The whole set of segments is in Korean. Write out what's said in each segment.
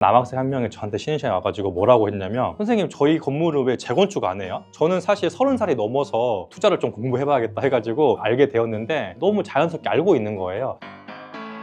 남학생 한 명이 저한테 신입생이 와가지고 뭐라고 했냐면, 선생님 저희 건물을 왜 재건축 안 해요? 저는 사실 30살이 넘어서 투자를 좀 공부해봐야겠다 해가지고 알게 되었는데 너무 자연스럽게 알고 있는 거예요.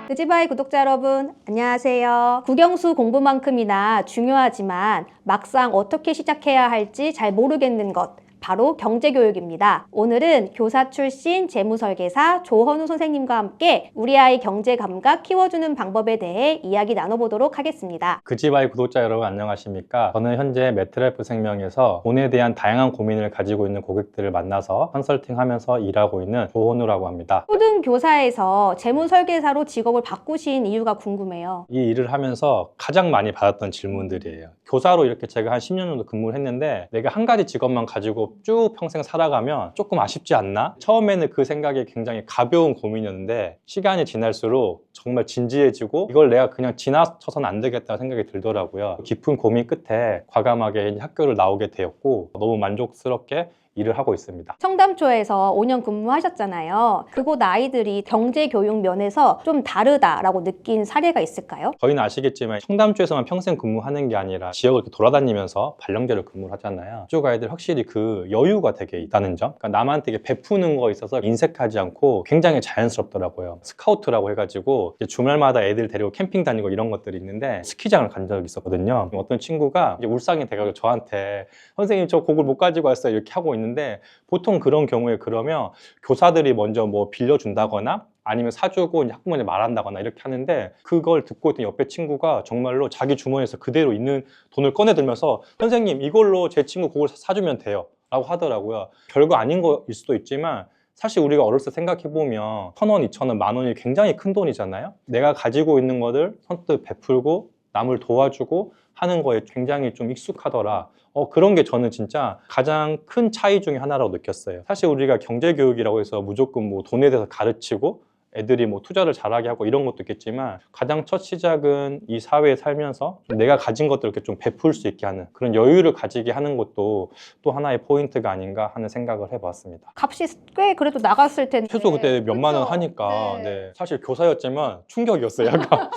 그지바이 구독자 여러분, 안녕하세요. 국영수 공부만큼이나 중요하지만 막상 어떻게 시작해야 할지 잘 모르겠는 것, 바로 경제교육입니다. 오늘은 교사 출신 재무설계사 조헌우 선생님과 함께 우리 아이 경제 감각 키워주는 방법에 대해 이야기 나눠보도록 하겠습니다. 그지바이 구독자 여러분 안녕하십니까? 저는 현재 매트라이프 생명에서 돈에 대한 다양한 고민을 가지고 있는 고객들을 만나서 컨설팅하면서 일하고 있는 조헌우라고 합니다. 초등교사에서 재무설계사로 직업을 바꾸신 이유가 궁금해요. 이 일을 하면서 가장 많이 받았던 질문들이에요. 교사로 이렇게 제가 한 10년 정도 근무를 했는데 내가 한 가지 직업만 가지고 쭉 평생 살아가면 조금 아쉽지 않나? 처음에는 그 생각이 굉장히 가벼운 고민이었는데 시간이 지날수록 정말 진지해지고 이걸 내가 그냥 지나쳐서는 안 되겠다는 생각이 들더라고요. 깊은 고민 끝에 과감하게 학교를 나오게 되었고 너무 만족스럽게 일을 하고 있습니다. 청담초에서 5년 근무하셨잖아요. 그곳 아이들이 경제교육 면에서 좀 다르다라고 느낀 사례가 있을까요? 저희는 아시겠지만 청담주에서만 평생 근무하는 게 아니라 지역을 이렇게 돌아다니면서 발령제로 근무를 하잖아요. 이쪽 아이들 확실히 그 여유가 되게 있다는 점, 그러니까 남한테 이게 베푸는 거에 있어서 인색하지 않고 굉장히 자연스럽더라고요. 스카우트라고 해가지고 이제 주말마다 애들 데리고 캠핑 다니고 이런 것들이 있는데 스키장을 간 적이 있었거든요. 어떤 친구가 이제 울상이 돼가지고 저한테 선생님 저 곡을 못 가지고 왔어요 이렇게 하고 있는데, 보통 그런 경우에 그러면 교사들이 먼저 뭐 빌려준다거나 아니면 사주고 이제 학부모님 말한다거나 이렇게 하는데, 그걸 듣고 있던 옆에 친구가 정말로 자기 주머니에서 그대로 있는 돈을 꺼내들면서 선생님 이걸로 제 친구 곡을 사주면 돼요 라고 하더라고요. 별거 아닌 거일 수도 있지만 사실 우리가 어렸을 때 생각해보면 1,000원, 2,000원, 10,000원이 굉장히 큰 돈이잖아요. 내가 가지고 있는 것을 선뜻 베풀고 남을 도와주고 하는 거에 굉장히 좀 익숙하더라. 그런 게 저는 진짜 가장 큰 차이 중에 하나라고 느꼈어요. 사실 우리가 경제교육이라고 해서 무조건 뭐 돈에 대해서 가르치고 애들이 뭐 투자를 잘하게 하고 이런 것도 있겠지만, 가장 첫 시작은 이 사회에 살면서 내가 가진 것들을 이렇게 좀 베풀 수 있게 하는 그런 여유를 가지게 하는 것도 또 하나의 포인트가 아닌가 하는 생각을 해봤습니다. 값이 꽤 그래도 나갔을 텐데. 최소 그때 몇만 원 그쵸? 하니까 네. 네. 사실 교사였지만 충격이었어요. 약간.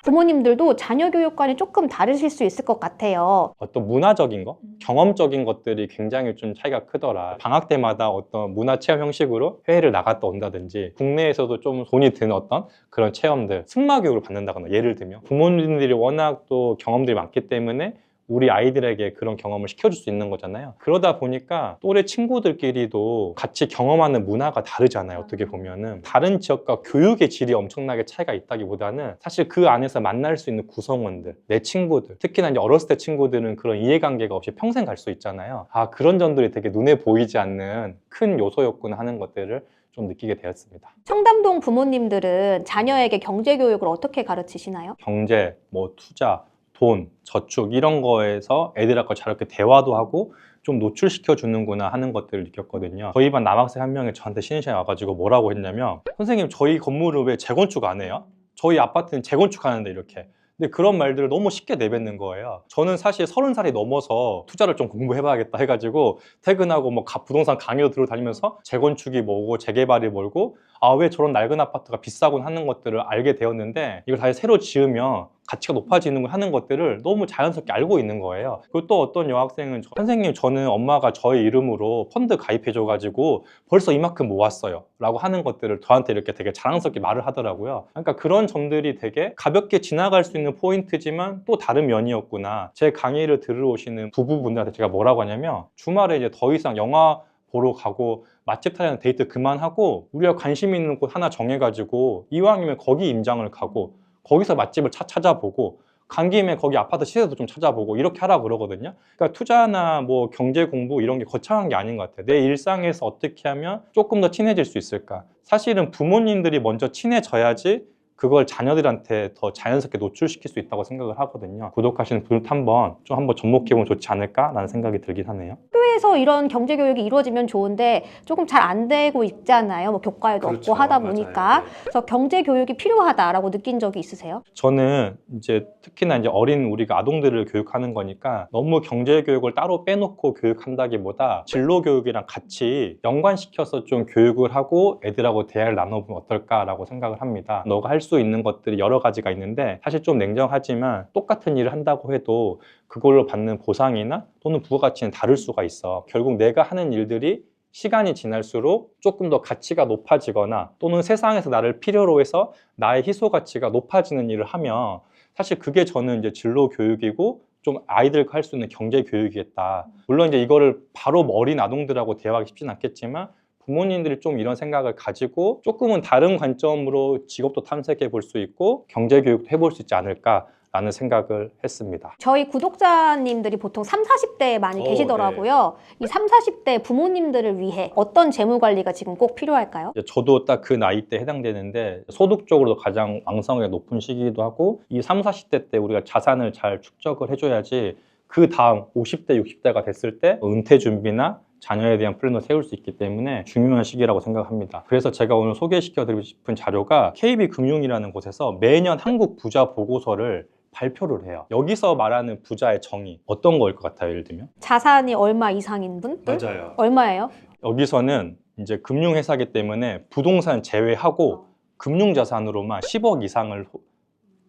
부모님들도 자녀 교육관이 조금 다르실 수 있을 것 같아요. 어떤 문화적인 거, 경험적인 것들이 굉장히 좀 차이가 크더라. 방학 때마다 어떤 문화 체험 형식으로 해외를 나갔다 온다든지, 국내에서도 좀 돈이 드는 어떤 그런 체험들, 승마 교육을 받는다거나 예를 들면 부모님들이 워낙 또 경험들이 많기 때문에 우리 아이들에게 그런 경험을 시켜줄 수 있는 거잖아요. 그러다 보니까 또래 친구들끼리도 같이 경험하는 문화가 다르잖아요. 어떻게 보면은 다른 지역과 교육의 질이 엄청나게 차이가 있다기보다는 사실 그 안에서 만날 수 있는 구성원들, 내 친구들, 특히나 이제 어렸을 때 친구들은 그런 이해관계가 없이 평생 갈 수 있잖아요. 그런 점들이 되게 눈에 보이지 않는 큰 요소였구나 하는 것들을 좀 느끼게 되었습니다. 청담동 부모님들은 자녀에게 경제교육을 어떻게 가르치시나요? 경제, 뭐 투자, 돈, 저축 이런 거에서 애들하고 저렇게 대화도 하고 좀 노출시켜 주는구나 하는 것들을 느꼈거든요. 저희 반 남학생 한 명이 저한테 신입생이 와가지고 뭐라고 했냐면, 선생님 저희 건물을 왜 재건축 안 해요? 저희 아파트는 재건축하는데 이렇게. 근데 그런 말들을 너무 쉽게 내뱉는 거예요. 저는 사실 30살이 넘어서 투자를 좀 공부해봐야겠다 해가지고 퇴근하고 뭐 부동산 강의로 들어다니면서 재건축이 뭐고 재개발이 뭐고 왜 저런 낡은 아파트가 비싸군 하는 것들을 알게 되었는데, 이걸 다시 새로 지으면 가치가 높아지는 걸 하는 것들을 너무 자연스럽게 알고 있는 거예요. 그리고 또 어떤 여학생은 선생님 저는 엄마가 저의 이름으로 펀드 가입해줘가지고 벌써 이만큼 모았어요 라고 하는 것들을 저한테 이렇게 되게 자랑스럽게 말을 하더라고요. 그러니까 그런 점들이 되게 가볍게 지나갈 수 있는 포인트지만 또 다른 면이었구나. 제 강의를 들으러 오시는 부부분들한테 제가 뭐라고 하냐면, 주말에 이제 더 이상 영화 보러 가고 맛집 타려는 데이트 그만하고 우리가 관심 있는 곳 하나 정해가지고 이왕이면 거기 임장을 가고 거기서 맛집을 찾아보고 간 김에 거기 아파트 시세도 좀 찾아보고 이렇게 하라고 그러거든요. 그러니까 투자나 뭐 경제 공부 이런 게 거창한 게 아닌 것 같아요. 내 일상에서 어떻게 하면 조금 더 친해질 수 있을까? 사실은 부모님들이 먼저 친해져야지 그걸 자녀들한테 더 자연스럽게 노출시킬 수 있다고 생각을 하거든요. 구독하시는 분들 한번 접목해보면 좋지 않을까라는 생각이 들긴 하네요. 학교에서 이런 경제 교육이 이루어지면 좋은데 조금 잘 안 되고 있잖아요. 뭐 교과에도 그렇죠. 없고 하다 맞아요. 보니까. 네. 그래서 경제 교육이 필요하다라고 느낀 적이 있으세요? 저는 이제 특히나 이제 어린 우리가 아동들을 교육하는 거니까 너무 경제 교육을 따로 빼놓고 교육한다기보다 진로 교육이랑 같이 연관시켜서 좀 교육을 하고 애들하고 대화를 나눠보면 어떨까라고 생각을 합니다. 너가 할 수 있는 것들이 여러 가지가 있는데 사실 좀 냉정하지만 똑같은 일을 한다고 해도 그걸로 받는 보상이나 또는 부가가치는 다를 수가 있어. 결국 내가 하는 일들이 시간이 지날수록 조금 더 가치가 높아지거나 또는 세상에서 나를 필요로 해서 나의 희소 가치가 높아지는 일을 하면 사실 그게 저는 이제 진로 교육이고 좀 아이들과 할 수 있는 경제 교육이겠다. 물론 이제 이거를 바로 어린 아동들하고 대화하기 쉽진 않겠지만 부모님들이 좀 이런 생각을 가지고 조금은 다른 관점으로 직업도 탐색해 볼 수 있고 경제 교육도 해볼 수 있지 않을까라는 생각을 했습니다. 저희 구독자님들이 보통 3, 40대에 많이 계시더라고요. 이 3, 40대 부모님들을 위해 어떤 재무 관리가 지금 꼭 필요할까요? 이제 저도 딱 그 나이 때 해당되는데 소득적으로도 가장 왕성하게 높은 시기이기도 하고 이 3, 40대 때 우리가 자산을 잘 축적을 해줘야지 그 다음 50대, 60대가 됐을 때 은퇴 준비나 자녀에 대한 플랜을 세울 수 있기 때문에 중요한 시기라고 생각합니다. 그래서 제가 오늘 소개시켜드리고 싶은 자료가 KB금융이라는 곳에서 매년 한국 부자 보고서를 발표를 해요. 여기서 말하는 부자의 정의 어떤 거일 것 같아요? 예를 들면 자산이 얼마 이상인 분들? 맞아요. 얼마예요? 여기서는 이제 금융회사기 때문에 부동산 제외하고 금융자산으로만 10억 이상을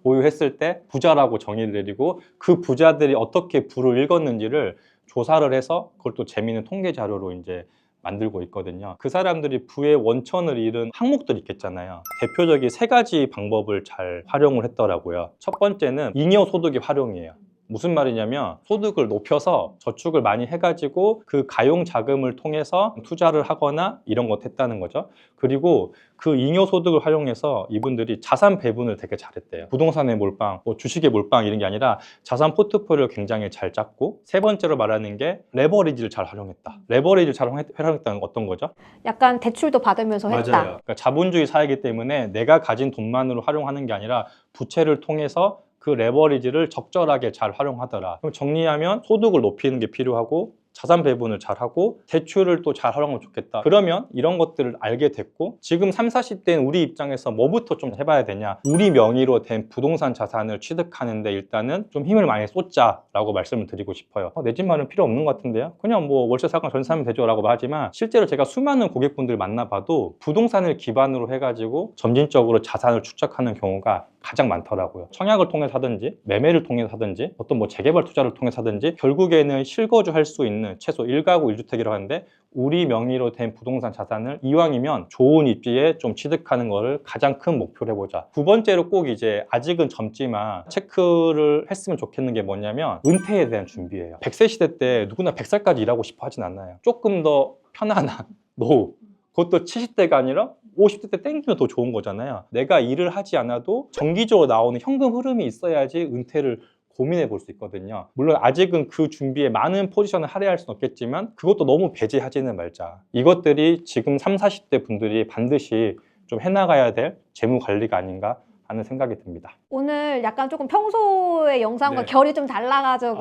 보유했을 때 부자라고 정의를 내리고 그 부자들이 어떻게 부를 읽었는지를 조사를 해서 그걸 또 재미있는 통계 자료로 이제 만들고 있거든요. 그 사람들이 부의 원천을 잃은 항목들이 있겠잖아요. 대표적인 세 가지 방법을 잘 활용을 했더라고요. 첫 번째는 잉여 소득의 활용이에요. 무슨 말이냐면 소득을 높여서 저축을 많이 해가지고 그 가용 자금을 통해서 투자를 하거나 이런 것 했다는 거죠. 그리고 그 잉여 소득을 활용해서 이분들이 자산 배분을 되게 잘했대요. 부동산에 몰빵, 뭐 주식에 몰빵 이런 게 아니라 자산 포트폴리오를 굉장히 잘 짰고 세 번째로 말하는 게 레버리지를 잘 활용했다. 레버리지를 잘 활용했다는 건 어떤 거죠? 약간 대출도 받으면서 했다. 맞아요. 그러니까 자본주의 사회이기 때문에 내가 가진 돈만으로 활용하는 게 아니라 부채를 통해서 그 레버리지를 적절하게 잘 활용하더라. 그럼 정리하면 소득을 높이는 게 필요하고 자산 배분을 잘하고 대출을 또 잘 활용하면 좋겠다. 그러면 이런 것들을 알게 됐고 지금 30, 40대인 우리 입장에서 뭐부터 좀 해봐야 되냐. 우리 명의로 된 부동산 자산을 취득하는데 일단은 좀 힘을 많이 쏟자라고 말씀을 드리고 싶어요. 내 집만은 필요 없는 것 같은데요? 그냥 뭐 월세 살거나 전세 사면 되죠 라고 하지만 실제로 제가 수많은 고객분들 만나봐도 부동산을 기반으로 해가지고 점진적으로 자산을 축적하는 경우가 가장 많더라고요. 청약을 통해서 하든지 매매를 통해서 하든지 어떤 뭐 재개발 투자를 통해서 하든지 결국에는 실거주 할 수 있는 최소 1가구 1주택이라고 하는데 우리 명의로 된 부동산 자산을 이왕이면 좋은 입지에 좀 취득하는 거를 가장 큰 목표로 해보자. 두 번째로 꼭 이제 아직은 젊지만 체크를 했으면 좋겠는 게 뭐냐면 은퇴에 대한 준비예요. 100세 시대 때 누구나 100살까지 일하고 싶어 하진 않아요. 조금 더 편안한 노후, 그것도 70대가 아니라 50대 때 땡기면 더 좋은 거잖아요. 내가 일을 하지 않아도 정기적으로 나오는 현금 흐름이 있어야지 은퇴를 고민해 볼 수 있거든요. 물론 아직은 그 준비에 많은 포지션을 할애할 수는 없겠지만 그것도 너무 배제하지는 말자. 이것들이 지금 30, 40대 분들이 반드시 좀 해나가야 될 재무 관리가 아닌가 하는 생각이 듭니다. 오늘 약간 조금 평소의 영상과 네. 결이 좀 달라가지고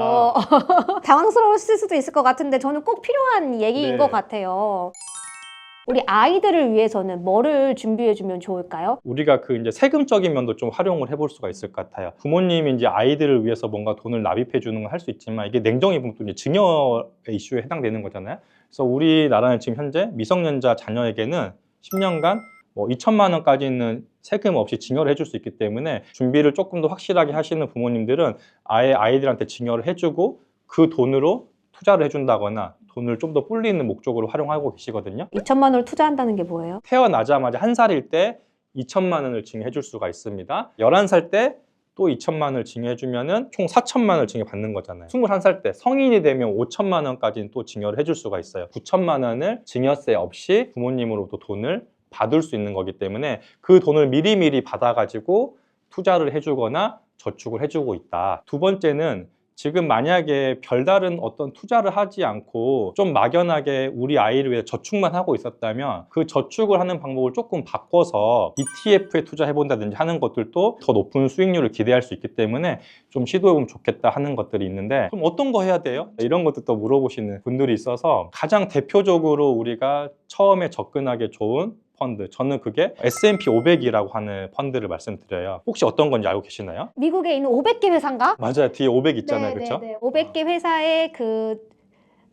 당황스러우실 수도 있을 것 같은데 저는 꼭 필요한 얘기인 네. 것 같아요. 우리 아이들을 위해서는 뭐를 준비해주면 좋을까요? 우리가 그 이제 세금적인 면도 좀 활용을 해볼 수가 있을 것 같아요. 부모님이 이제 아이들을 위해서 뭔가 돈을 납입해 주는 건 할 수 있지만 이게 냉정히 보면 또 이제 증여의 이슈에 해당되는 거잖아요. 그래서 우리나라는 지금 현재 미성년자 자녀에게는 10년간 뭐 2천만 원까지는 세금 없이 증여를 해줄 수 있기 때문에 준비를 조금 더 확실하게 하시는 부모님들은 아예 아이들한테 증여를 해주고 그 돈으로 투자를 해준다거나 돈을 좀 더 불리는 목적으로 활용하고 계시거든요. 2천만 원을 투자한다는 게 뭐예요? 태어나자마자 1살일 때 2천만 원을 증여해 줄 수가 있습니다. 11살 때 또 2천만 원을 증여해 주면은 총 4천만 원을 증여받는 거잖아요. 21살 때 성인이 되면 5천만 원까지는 또 증여를 해줄 수가 있어요. 9천만 원을 증여세 없이 부모님으로부터 돈을 받을 수 있는 거기 때문에 그 돈을 미리미리 받아가지고 투자를 해주거나 저축을 해주고 있다. 두 번째는 지금 만약에 별다른 어떤 투자를 하지 않고 좀 막연하게 우리 아이를 위해 저축만 하고 있었다면 그 저축을 하는 방법을 조금 바꿔서 ETF에 투자해본다든지 하는 것들도 더 높은 수익률을 기대할 수 있기 때문에 좀 시도해보면 좋겠다 하는 것들이 있는데 그럼 어떤 거 해야 돼요? 이런 것도 물어보시는 분들이 있어서 가장 대표적으로 우리가 처음에 접근하기 좋은 펀드, 저는 그게 S&P 500이라고 하는 펀드를 말씀드려요. 혹시 어떤 건지 알고 계시나요? 미국에 있는 500개 회사인가? 맞아요. 뒤에 500 있잖아요. 그렇죠? 500개 회사의 그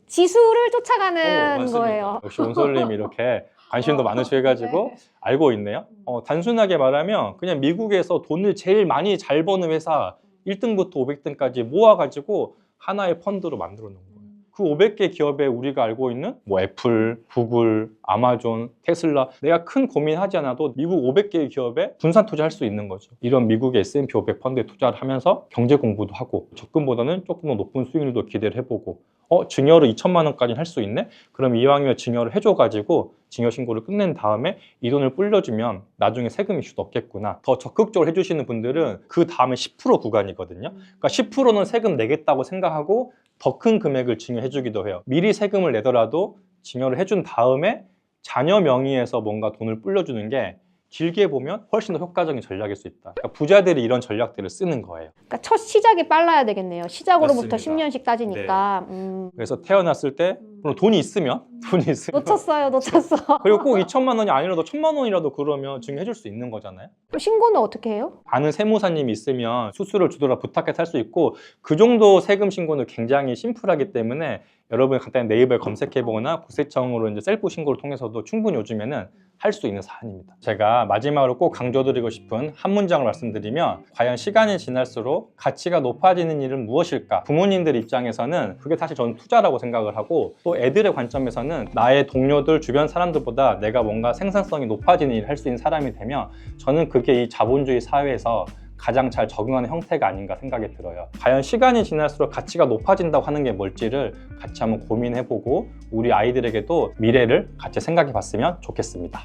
지수를 쫓아가는 맞습니다. 거예요. 역시 온솔님이 이렇게 관심도 많으셔가지고 네. 알고 있네요. 단순하게 말하면 그냥 미국에서 돈을 제일 많이 잘 버는 회사 1등부터 500등까지 모아가지고 하나의 펀드로 만들어 놓은 거예요. 그 500개 기업에 우리가 알고 있는 뭐 애플, 구글, 아마존, 테슬라 내가 큰 고민하지 않아도 미국 500개의 기업에 분산 투자할 수 있는 거죠. 이런 미국의 S&P 500 펀드에 투자를 하면서 경제 공부도 하고 적금보다는 조금 더 높은 수익률도 기대를 해보고 증여를 2천만 원까지는 할 수 있네? 그럼 이왕이면 증여를 해줘가지고 증여 신고를 끝낸 다음에 이 돈을 불려주면 나중에 세금 이슈도 없겠구나. 더 적극적으로 해주시는 분들은 그 다음에 10% 구간이거든요. 그러니까 10%는 세금 내겠다고 생각하고 더 큰 금액을 증여해주기도 해요. 미리 세금을 내더라도 증여를 해준 다음에 자녀 명의에서 뭔가 돈을 불려주는 게 길게 보면 훨씬 더 효과적인 전략일 수 있다. 그러니까 부자들이 이런 전략들을 쓰는 거예요. 그러니까 첫 시작이 빨라야 되겠네요. 시작으로부터 맞습니다. 10년씩 따지니까. 그래서 태어났을 때 물론 돈이 있으면 놓쳤어요. 그리고 꼭 2천만 원이 아니라도 1,000만 원이라도 그러면 증여해줄 수 있는 거잖아요. 그럼 신고는 어떻게 해요? 아는 세무사님이 있으면 수수료를 주더라 부탁해서 할 수 있고 그 정도 세금 신고는 굉장히 심플하기 때문에 여러분이 간단히 네이버에 검색해보거나 국세청으로 이제 셀프 신고를 통해서도 충분히 요즘에는 할 수 있는 사안입니다. 제가 마지막으로 꼭 강조드리고 싶은 한 문장을 말씀드리면 과연 시간이 지날수록 가치가 높아지는 일은 무엇일까? 부모님들 입장에서는 그게 사실 저는 투자라고 생각을 하고 또 애들의 관점에서는 나의 동료들 주변 사람들보다 내가 뭔가 생산성이 높아지는 일을 할 수 있는 사람이 되면 저는 그게 이 자본주의 사회에서 가장 잘 적응하는 형태가 아닌가 생각이 들어요. 과연 시간이 지날수록 가치가 높아진다고 하는 게 뭘지를 같이 한번 고민해보고 우리 아이들에게도 미래를 같이 생각해 봤으면 좋겠습니다.